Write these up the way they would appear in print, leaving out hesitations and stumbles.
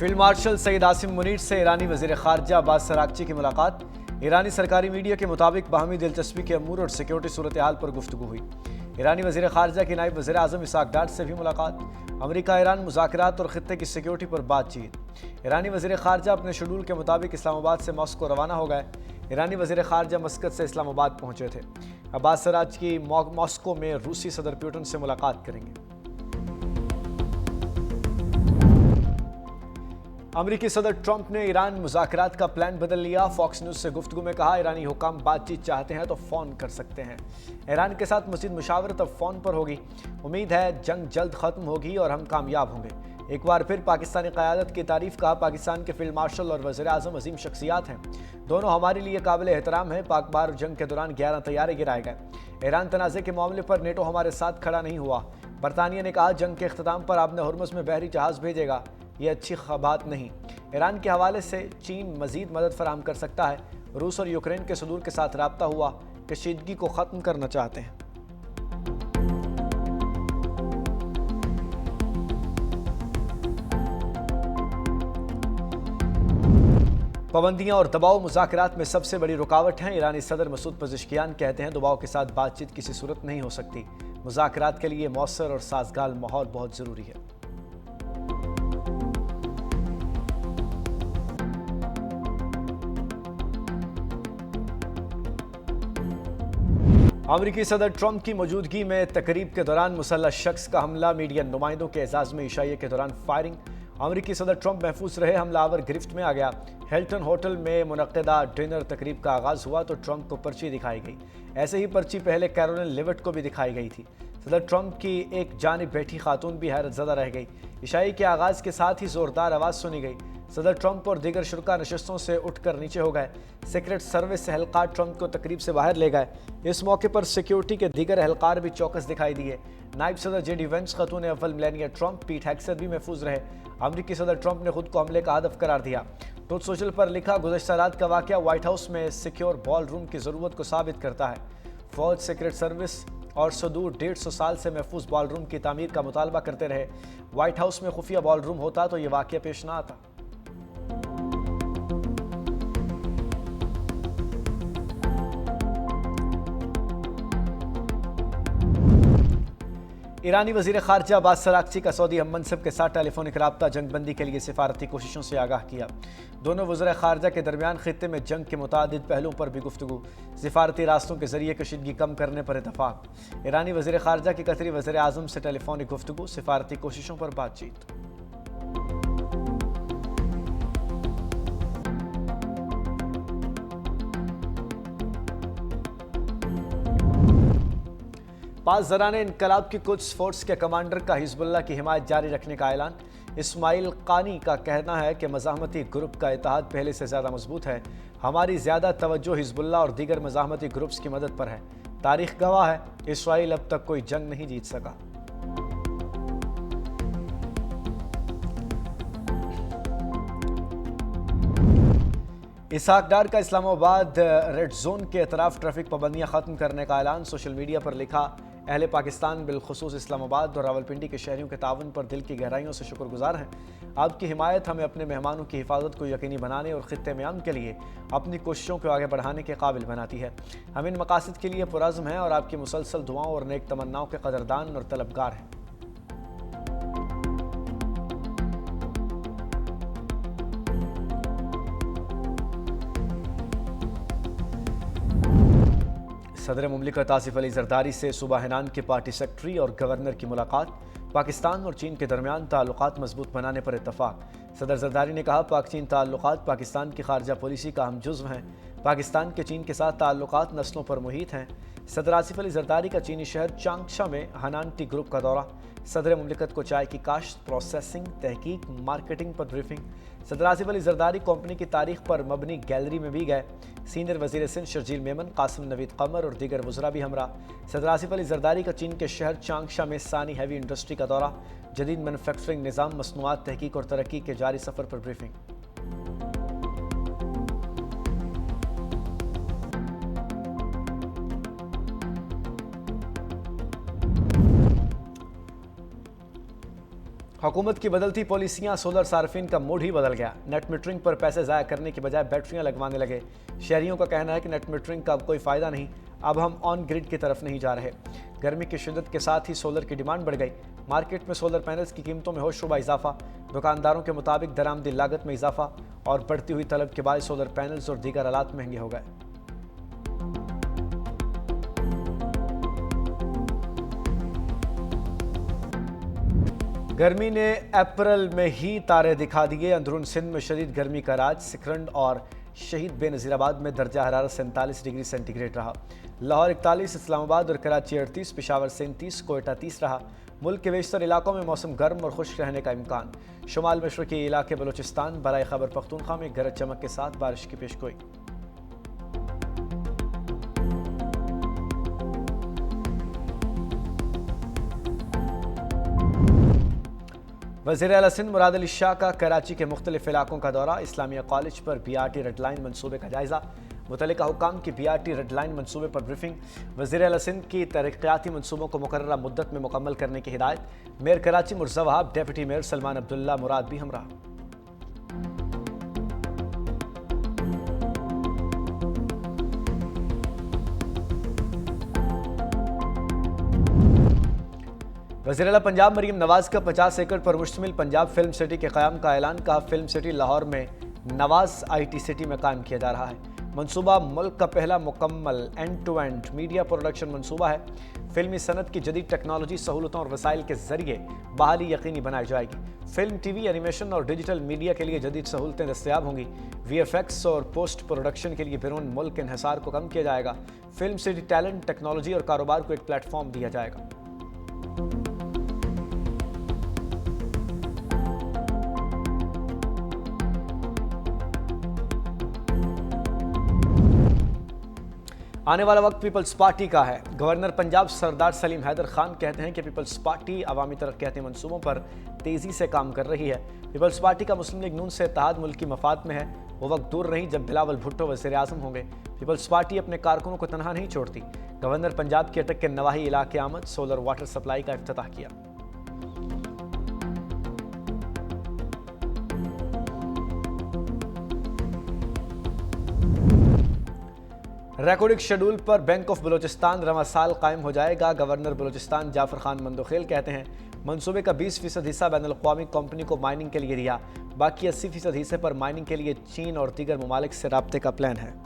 Field marshal Saeed Asim Munir से ईरानी वजीर खारजा Abbas Araghchi की मुलाकात। ईरानी सरकारी मीडिया के मुताबिक बाहमी दिलचस्पी के अमूर और सिक्योरिटी सूरत हाल पर गुफ्तगू हुई। ईरानी वजीर खारजा की नायब वजीर आजम इसहाक डार से भी मुलाकात। अमरीका ईरान मुज़ाकरात और खित्ते की सिक्योरिटी पर बातचीत। ईरानी वजीर खारजा अपने शेड्यूल के मुताबिक इस्लामाबाद से मॉस्को रवाना हो गए। ईरानी वजीर खारजा मस्कत से इस्लामाबाद पहुंचे थे। अब्बास अरागची मॉस्को में रूसी सदर पुतिन से मुलाकात करेंगे। अमरीकी सदर ट्रंप ने ईरान मुज़ाकरात का प्लान बदल लिया। फॉक्स न्यूज़ से गुफ्तगू में कहा, ईरानी हुकाम बातचीत चाहते हैं तो फ़ोन कर सकते हैं। ईरान के साथ मज़ीद मुशावरत अब फ़ोन पर होगी। उम्मीद है जंग जल्द ख़त्म होगी और हम कामयाब होंगे। एक बार फिर पाकिस्तानी क़यादत की तारीफ़। कहा, पाकिस्तान के फील्ड मार्शल और वज़ीर आज़म अजीम शख्सियात हैं, दोनों हमारे लिए काबिल एहतराम है। पाक बार जंग के दौरान 11 तैयारे गिराए गए। ईरान तनाज़े के मामले पर नेटो हमारे साथ खड़ा नहीं हुआ। बरतानिया ने कहा, जंग के अख्ताम पर आपने हुर्मुज़ में बहरी जहाज़ भेजेगा, ये अच्छी बात नहीं। ईरान के हवाले से चीन मजीद मदद फराहम कर सकता है। रूस और यूक्रेन के सदूर के साथ राब्ता हुआ, कशीदगी को ख़त्म करना चाहते हैं। पाबंदियां और दबाव मुज़ाकरात में सबसे बड़ी रुकावट हैं। ईरानी सदर मसूद पज़ेश्कियान कहते हैं, दबाव के साथ बातचीत किसी सूरत नहीं हो सकती। मुज़ाकरात के लिए मौसर और साजगार माहौल बहुत ज़रूरी है। अमरीकी सदर ट्रंप की मौजूदगी में तकरीब के दौरान मुसल्लह शख्स का हमला। मीडिया नुमाइंदों के एजाज़ में इशाइये के दौरान फायरिंग। अमरीकी सदर ट्रंप महफूज रहे, हमलावर गिरफ्त में आ गया। हिल्टन होटल में मुनक्किदा डिनर तकरीब का आगाज़ हुआ तो ट्रंप को पर्ची दिखाई गई। ऐसे ही पर्ची पहले कैरोलिन लिविट को भी दिखाई गई थी। सदर ट्रंप की एक जानिब बैठी खातून भी हैरत ज़दा रह गई। इशाई के आगाज़ के साथ ही ज़ोरदार आवाज़ सुनी गई। सदर ट्रंप और दीगर शुरा नशस्तों से उठकर नीचे हो गए। सीक्रेट सर्विस एहलकार ट्रंप को तकरीब से बाहर ले गए। इस मौके पर सिक्योरिटी के दीगर एहलकार भी चौकस दिखाई दिए। नायब सदर जेडी वेंस, खतून अव्वल मेलानिया ट्रंप, पीट हेग्सेथ भी महफूज रहे। अमरीकी सदर ट्रंप ने खुद को हमले का हदफ करार दिया। ट्रूथ सोशल पर लिखा, गुज़श्ता रात का वाक़या व्हाइट हाउस में सिक्योर बॉल रूम की ज़रूरत को साबित करता है। फौज, सीक्रेट सर्विस और सदूर 150 साल से महफूज बॉल रूम की तामीर का मुतालबा करते रहे। व्हाइट हाउस में खुफिया बॉल रूम होता तो ये वाक़या पेश ना आता। ईरानी वजीर खारजा अब्बास अरागची का सऊदी हम मनसब के साथ टेलीफोनिक राब्ता जंगबंदी के लिए सिफारती कोशिशों से आगाह किया। दोनों वज़ीर खारजा के दरमियान खित्ते में जंग के मुतादिद पहलुओं पर भी गुफ्तगू। सिफारती रास्तों के जरिए कशीदगी कम करने पर इतफाक। ईरानी वजीर खारजा की कतरी वज़ीर आज़म से टेलीफोनिक गुफ्तगू, सिफारती कोशिशों पर बातचीत। पास ज़राने इनकलाब की कुछ फोर्स के कमांडर का हिजबुल्लाह की हिमायत जारी रखने का ऐलान। इस्माइल कानी का कहना है कि मज़ाहमती ग्रुप का इत्तेहाद पहले से ज़्यादा मजबूत है। हमारी ज़्यादा तवज्जो हिजबुल्लाह और दीगर मज़ाहमती ग्रुप्स की मदद पर है। तारीख गवाह है, इसराइल अब तक कोई जंग नहीं जीत सका। इसहाक डार का इस्लामाबाद रेड जोन के अतराफ ट्रैफिक पाबंदियां ख़त्म करने का ऐलान। सोशल मीडिया पर लिखा, अहले पाकिस्तान बिलखुसूस इस्लामाबाद और रावलपिंडी के शहरियों के तावन पर दिल की गहराइयों से शुक्रगुजार हैं। आपकी हिमायत हमें अपने मेहमानों की हिफाजत को यकीनी बनाने और खित्ते में अमन के लिए अपनी कोशिशों को आगे बढ़ाने के काबिल बनाती है। हम इन मकासद के लिए पुरज़्म हैं और आपकी मुसलसल दुआओं और नेक तमन्नाओं के कदरदान और तलबगार हैं। सदर मुमलिकत आसिफ अली जरदारी से सूबा हिनान के पार्टी सेक्रेटरी और गवर्नर की मुलाकात। पाकिस्तान और चीन के दरमियान ताल्लुकात मजबूत बनाने पर इत्तफाक। सदर जरदारी ने कहा, पाक चीन ताल्लुकात पाकिस्तान की खारजा पॉलिसी का अहम जुज़्व हैं। पाकिस्तान के चीन के साथ ताल्लुकात नस्लों पर मुहित हैं। सदर आसिफ अली जरदारी का चीनी शहर चांगशा में हनान टी ग्रुप का दौरा। सदर मुमलिकत को चाय की काश्त, प्रोसेसिंग, तहकीक, मार्केटिंग पर ब्रीफिंग। सदर आसिफ अली जरदारी कंपनी की तारीख पर मबनी गैलरी में भी गए। सीनियर वजीर सिंध शर्जील मेमन, कासिम नवीद कमर और दीगर वज़रा भी हमरा। सदर आसिफ अली जरदारी का चीन के शहर चांगशा में सानी हैवी इंडस्ट्री का दौरा। जदीद मैनुफैक्चरिंग निज़ाम, मसनूआत, तहकीक और तरक्की के जारी सफ़र पर ब्रीफिंग। हुकूमत की बदलती पॉलिसियां, सोलर सार्फिन का मूड ही बदल गया। नेट मीटरिंग पर पैसे ज़ाया करने की बजाय बैटरियां लगवाने लगे। शहरियों का कहना है कि नेट मीटरिंग का अब कोई फ़ायदा नहीं, अब हम ऑन ग्रिड की तरफ नहीं जा रहे। गर्मी की शिद्दत के साथ ही सोलर की डिमांड बढ़ गई। मार्केट में सोलर पैनल्स की कीमतों में होशरुबा इजाफा। दुकानदारों के मुताबिक दरामदी लागत में इजाफा और बढ़ती हुई तलब के बाद सोलर पैनल्स और दीगर आलात महंगे हो गए। गर्मी ने अप्रैल में ही तारे दिखा दिए। अंदरून सिंध में शदीद गर्मी का राज। सिकरंड और शहीद बेनज़ीराबाद में दर्जा हरारत 47 डिग्री सेंटीग्रेड रहा। लाहौर 41, इस्लामाबाद और कराची 38, पेशावर 37, कोयटा 30 रहा। मुल्क के बेशतर इलाकों में मौसम गर्म और खुश्क रहने का इम्कान। शुमाल मशरक़ी इलाके बलूचिस्तान, बराए खैबर पख्तूनख्वा में गरज चमक के साथ बारिश की पेशगोई। वज़ीर आला सिंध मुराद अली शाह का कराची के मुख्तलिफ इलाकों का दौरा। इस्लामिया कॉलेज पर BRT रेड लाइन मनसूबे का जायजा। मुतल्लिका हुकाम की BRT रेड लाइन मनसूबे पर ब्रीफिंग। वज़ीर आला सिंध की तरक्याती मनसूबों को मुकर्ररा मुद्दत में मुकम्मल करने की हिदायत। Mayor Karachi Murtaza Wahab, deputy mayor Salman Abdullah Murad भी हमरा। वज़ीर आला पंजाब मरीम नवाज का 50 एकड़ पर मुश्तमिल पंजाब फिल्म सिटी के क़याम का ऐलान। कहा, फिल्म सिटी लाहौर में नवाज IT सिटी में कायम किया जा रहा है। मंसूबा मुल्क का पहला मुकम्मल end to end media production मंसूबा है। फिल्मी सनत की जदीद टेक्नोलॉजी, सहूलतों और वसाइल के जरिए बहाली यकीनी बनाई जाएगी। फिल्म, TV, एनिमेशन और डिजिटल मीडिया के लिए जदीद सहूलतें दस्तयाब होंगी। VFX और पोस्ट प्रोडक्शन के लिए बैरून मुल्क इन्हिसार को कम किया जाएगा। फिल्म सिटी टैलेंट, टेक्नोलॉजी और कारोबार को एक प्लेटफॉर्म दिया जाएगा। आने वाला वक्त पीपल्स पार्टी का है। गवर्नर पंजाब सरदार सलीम हैदर खान कहते हैं कि पीपल्स पार्टी अवामी तरक्याती मंसूबों पर तेज़ी से काम कर रही है। पीपल्स पार्टी का मुस्लिम लीग नून से इत्तेहाद मुल्क की मफाद में है। वो वक्त दूर नहीं जब बिलावल भुट्टो वज़ीर आज़म होंगे। पीपल्स पार्टी अपने कारकुनों को तनहा नहीं छोड़ती। गवर्नर पंजाब की अटक के नवाही इलाके आमद, सोलर वाटर सप्लाई का इफ्तिताह किया। रिकॉर्डिंग शेड्यूल पर बैंक ऑफ बलूचिस्तान रवां साल कायम हो जाएगा। गवर्नर बलूचिस्तान जाफर खान मंदोखेल कहते हैं, मंसूबे का 20% हिस्सा बैनुल-अक़वामी कंपनी को माइनिंग के लिए दिया। बाकी 80% हिस्से पर माइनिंग के लिए चीन और दीगर ममालिक से राब्ते का प्लान है।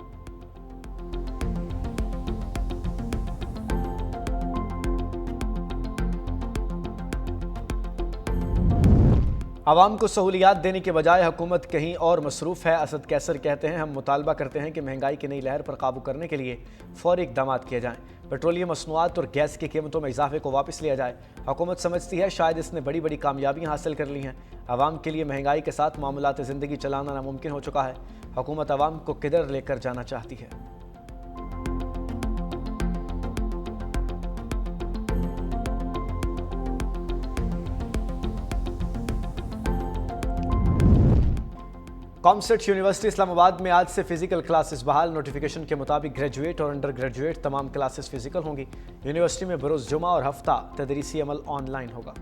आवाम को सहूलियात देने के बजाय हुकूमत कहीं और मसरूफ़ है। असद कैसर कहते हैं, हम मुतालबा करते हैं कि महंगाई की नई लहर पर काबू करने के लिए फौरी इक़दाम किए जाएँ। पेट्रोलियम मसनूआत और गैस की कीमतों में इजाफे को वापस लिया जाए। हुकूमत समझती है शायद इसने बड़ी बड़ी कामयाबियाँ हासिल कर ली हैं। आवाम के लिए महंगाई के साथ मामूलात ज़िंदगी चलाना नामुमकिन हो चुका है। हुकूमत आवाम को किधर लेकर जाना चाहती है। कॉमसेट यूनिवर्सिटी इस्लामाबाद में आज से फिजिकल क्लासेस बहाल। नोटिफिकेशन के मुताबिक ग्रेजुएट और अंडर ग्रेजुएट तमाम क्लासेस फिजिकल होंगी। यूनिवर्सिटी में बरोज़ जुमा और हफ्ता तदरीसी अमल ऑनलाइन होगा।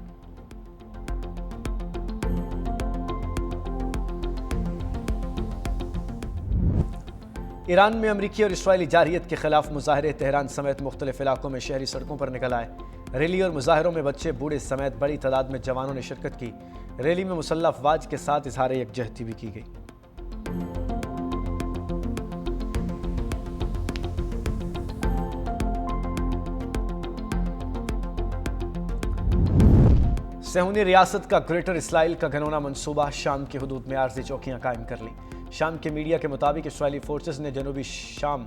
ईरान में अमरीकी और इसराइली जारहियत के खिलाफ मुजाहरे। तेहरान समेत मुख्तलिफ इलाकों में शहरी सड़कों पर निकल आए। रैली और मुजाहरों में बच्चे बूढ़े समेत बड़ी तादाद में जवानों ने शिरकत की। रैली में मुसल्लह अफवाज के साथ इजहार यकजहती भी की गई। सेहूनी रियासत का ग्रेटर इसराइल का घनौना मंसूबा। शाम की हदूद में आर्जी चौकियां कायम कर ली। शाम के मीडिया के मुताबिक इसराइली फोर्सेस ने जनूबी शाम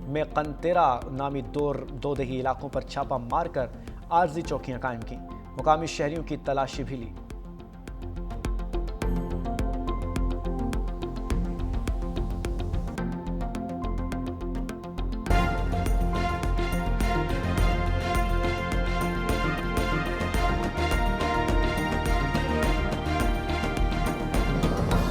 में कनतेरा नामी दो दही इलाकों पर छापा मारकर आर्जी चौकियां कायम की। मुकामी शहरियों की तलाशी भी ली।